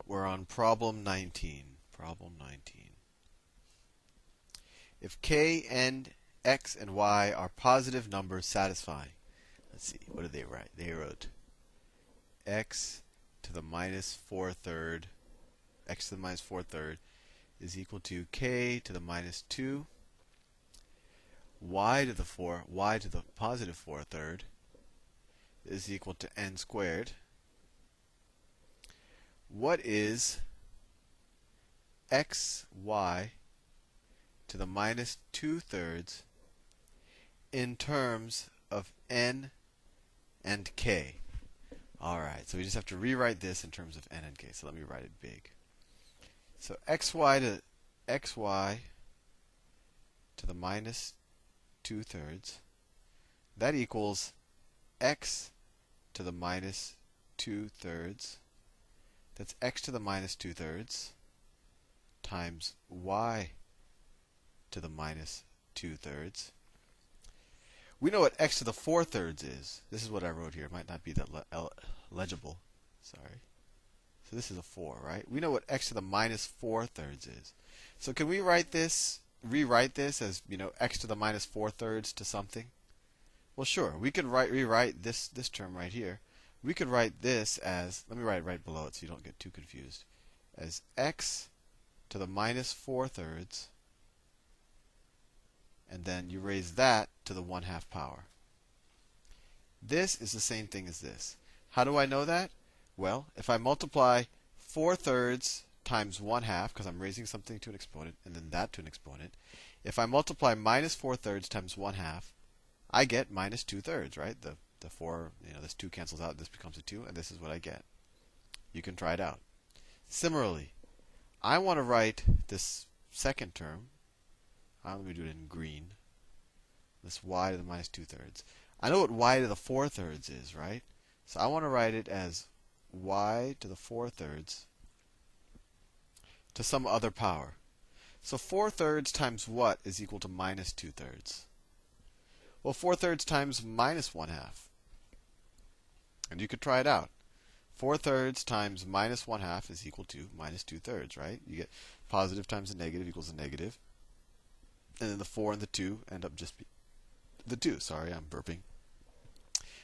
We're on problem 19. Problem 19. If k and x and y are positive numbers satisfying, let's see, what did they write? They wrote x to the minus 4/3, x to the minus 4/3 is equal to k to the minus 2, y to the positive 4/3 is equal to n squared. What is xy to the minus 2/3 in terms of n and k? Alright, so we just have to rewrite this in terms of n and k. So let me write it big. So xy to the minus 2/3, that equals x to the minus 2/3. That's x to the minus 2/3 times y to the minus 2/3. We know what x to the 4/3 is. This is what I wrote here. It might not be that legible. Sorry. So this is a 4, right? We know what x to the minus 4/3 is. So can we rewrite this as, x to the minus 4/3 to something? Well, sure. We could rewrite this term right here. We could write this as, let me write it right below it so you don't get too confused, as x to the minus 4/3, and then you raise that to the 1/2 power. This is the same thing as this. How do I know that? Well, if I multiply 4/3 times 1/2, because I'm raising something to an exponent, and then that to an exponent, if I multiply minus 4/3 times 1/2, I get minus 2/3, right? The 4, this 2 cancels out, this becomes a 2, and this is what I get. You can try it out. Similarly, I want to write this second term. Let me do it in green. This y to the minus 2/3. I know what y to the 4/3 is, right? So I want to write it as y to the 4/3 to some other power. So 4/3 times what is equal to minus 2/3? Well, 4/3 times minus 1/2. And you could try it out. 4/3 times minus 1/2 is equal to minus 2/3, right? You get positive times a negative equals a negative. And then the 4 and the 2 end up just the 2. Sorry, I'm burping.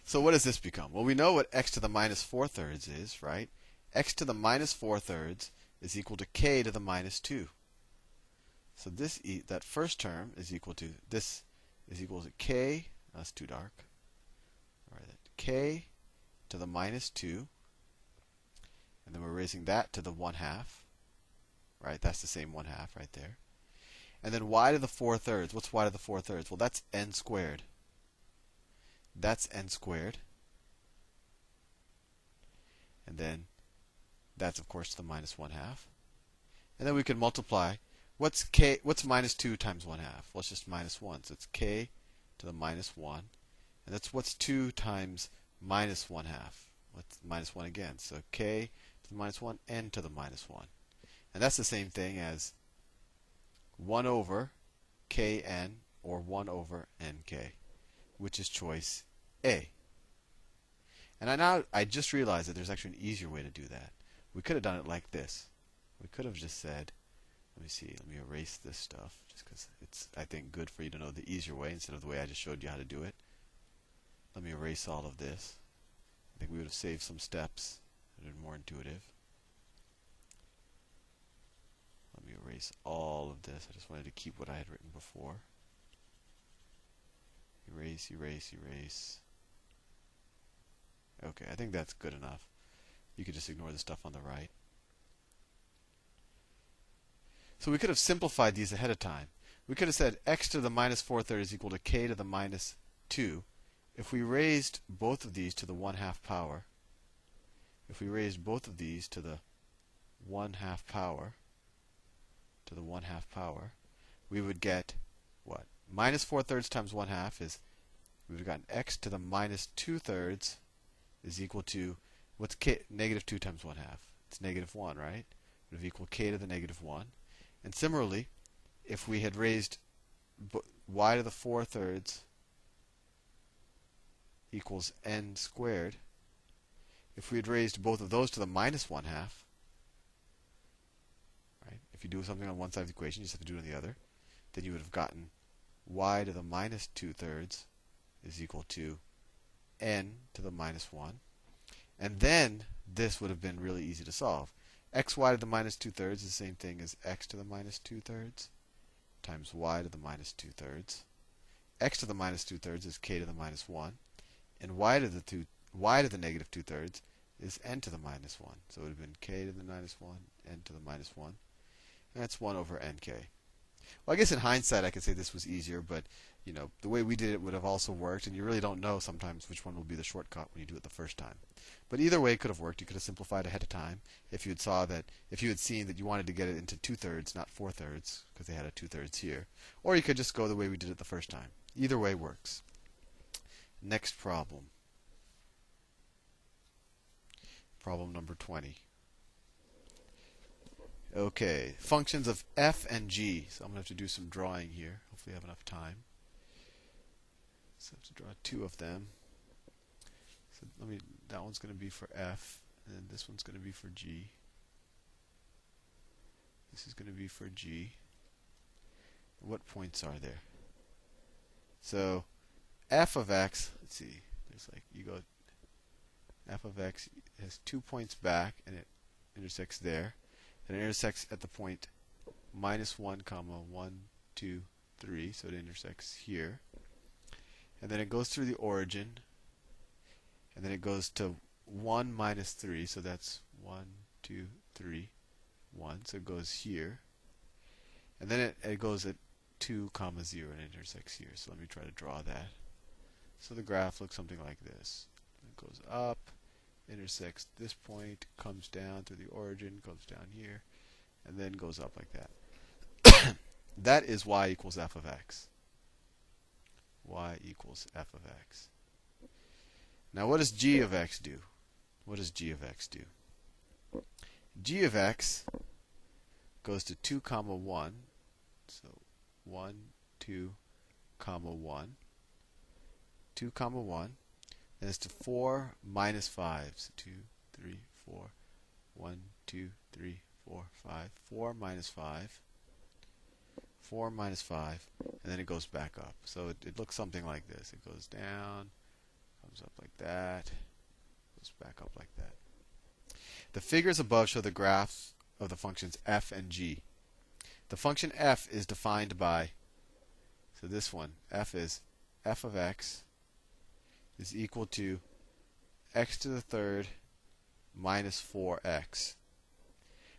So what does this become? Well, we know what x to the minus 4/3 is, right? X to the minus 4/3 is equal to k to the minus 2. So that first term is equal to, this is equal to k, that's too dark. All right, k to the minus 2. And then we're raising that to the 1/2. Right, that's the same 1/2 right there. And then y to the 4/3. What's y to the 4/3? Well, that's n squared. That's n squared. And then that's, of course, the minus 1/2. And then we can multiply. What's minus 2 times 1/2? Well, it's just minus 1. So it's k to the minus 1. And that's what's 2 times minus 1/2. What's minus 1 again? So k to the minus 1, n to the minus 1. And that's the same thing as 1 over kn, or 1 over nk, which is choice A. And I just realized that there's actually an easier way to do that. We could have done it like this. We could have just said, let me erase this stuff, just because it's, I think, good for you to know the easier way instead of the way I just showed you how to do it. Let me erase all of this. I think we would have saved some steps that are more intuitive. Let me erase all of this. I just wanted to keep what I had written before. Erase, erase, erase. Okay, I think that's good enough. You could just ignore the stuff on the right. So we could have simplified these ahead of time. We could have said x to the minus 4/3 is equal to k to the minus 2. If we raised both of these to the 1/2 power, if we raised both of these to the 1/2 power, we would get what? Minus 4/3 times 1/2 is, we would have gotten x to the minus 2/3 is equal to, what's k? Negative 2 times 1/2. It's negative 1, right? It would have equal k to the negative 1. And similarly, if we had raised y to the 4/3 equals n squared, if we had raised both of those to the minus 1/2, if you do something on one side of the equation, you just have to do it on the other. Then you would have gotten y to the minus 2/3 is equal to n to the minus 1. And then this would have been really easy to solve. Xy to the minus 2/3 is the same thing as x to the minus 2/3 times y to the minus 2/3. X to the minus 2/3 is k to the minus 1. And y to the negative 2/3 is n to the minus 1. So it would have been k to the minus 1, n to the minus 1. And that's 1 over nk. Well, I guess in hindsight I could say this was easier, but the way we did it would have also worked, and you really don't know sometimes which one will be the shortcut when you do it the first time. But either way it could have worked. You could have simplified ahead of time if you had seen that you wanted to get it into 2/3, not 4/3, because they had a 2/3 here. Or you could just go the way we did it the first time. Either way works. Next problem. Problem number 20. Okay, functions of f and g. So I'm going to have to do some drawing here. Hopefully I have enough time. So I have to draw 2 of them. So that one's going to be for f, and then this one's going to be for g. This is going to be for g. What points are there? So f of x, let's see, there's f of x has 2 points back, and it intersects there. And it intersects at the point minus 1, 1, 2, 3, so it intersects here. And then it goes through the origin, and then it goes to 1 minus 3, so that's 1, 2, 3, 1, so it goes here. And then it goes at 2, 0, and intersects here. So let me try to draw that. So the graph looks something like this. It goes up, intersects this point, comes down through the origin, comes down here, and then goes up like that. That is y equals f of x. Y equals f of x. Now what does g of x do? What does g of x do? G of x goes to 2, 1. So 1, 2, 1. 2, 1. And it's to 4 minus 5. So 2, 3, 4. 1, 2, 3, 4, 5. 4 minus 5. 4 minus 5. And then it goes back up. So it looks something like this. It goes down, comes up like that, goes back up like that. The figures above show the graphs of the functions f and g. The function f is defined by, so this one, f is f of x is equal to x to the third minus 4x.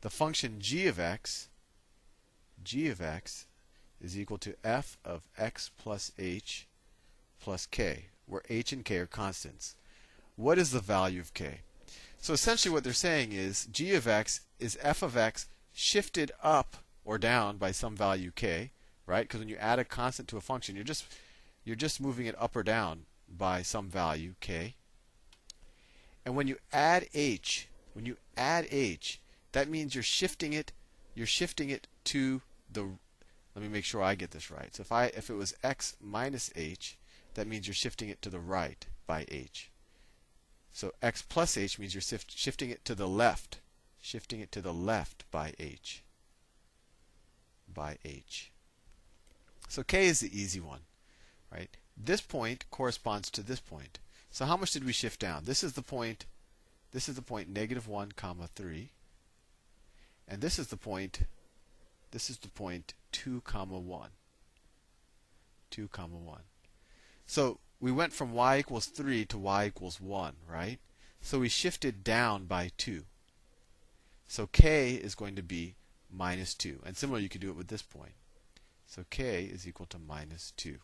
The function g of x is equal to f of x plus h plus k, where h and k are constants. What is the value of k? So essentially what they're saying is g of x is f of x shifted up or down by some value k, right? Because when you add a constant to a function, you're just moving it up or down by some value k. And when you add h, that means you're shifting it to the, let me make sure I get this right. So if it was x minus h, that means you're shifting it to the right by h. So x plus h means you're shifting it to the left. Shifting it to the left by h. By h. So k is the easy one, right? This point corresponds to this point. So how much did we shift down? This is the point negative 1, 3. And this is the point 2, 1. 2, 1. So we went from y equals 3 to y equals 1, right? So we shifted down by 2. So k is going to be minus 2. And similarly, you could do it with this point. So k is equal to minus 2.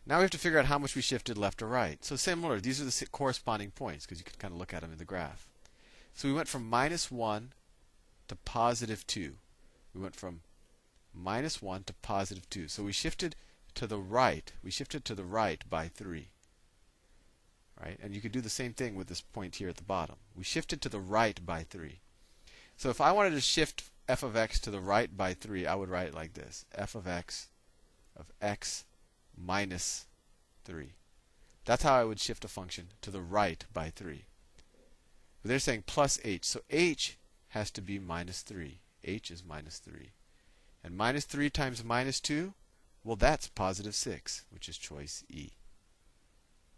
Now we have to figure out how much we shifted left or right. So similar, these are the corresponding points, because you can kind of look at them in the graph. So we went from minus 1 to positive 2. We went from minus 1 to positive 2. So we shifted to the right. We shifted to the right by 3. Right? And you could do the same thing with this point here at the bottom. We shifted to the right by 3. So if I wanted to shift f of x to the right by 3, I would write it like this. F of x minus 3. That's how I would shift a function to the right by 3. But they're saying plus h. So h has to be minus 3. h is minus 3. And minus 3 times minus 2, well, that's positive 6, which is choice E.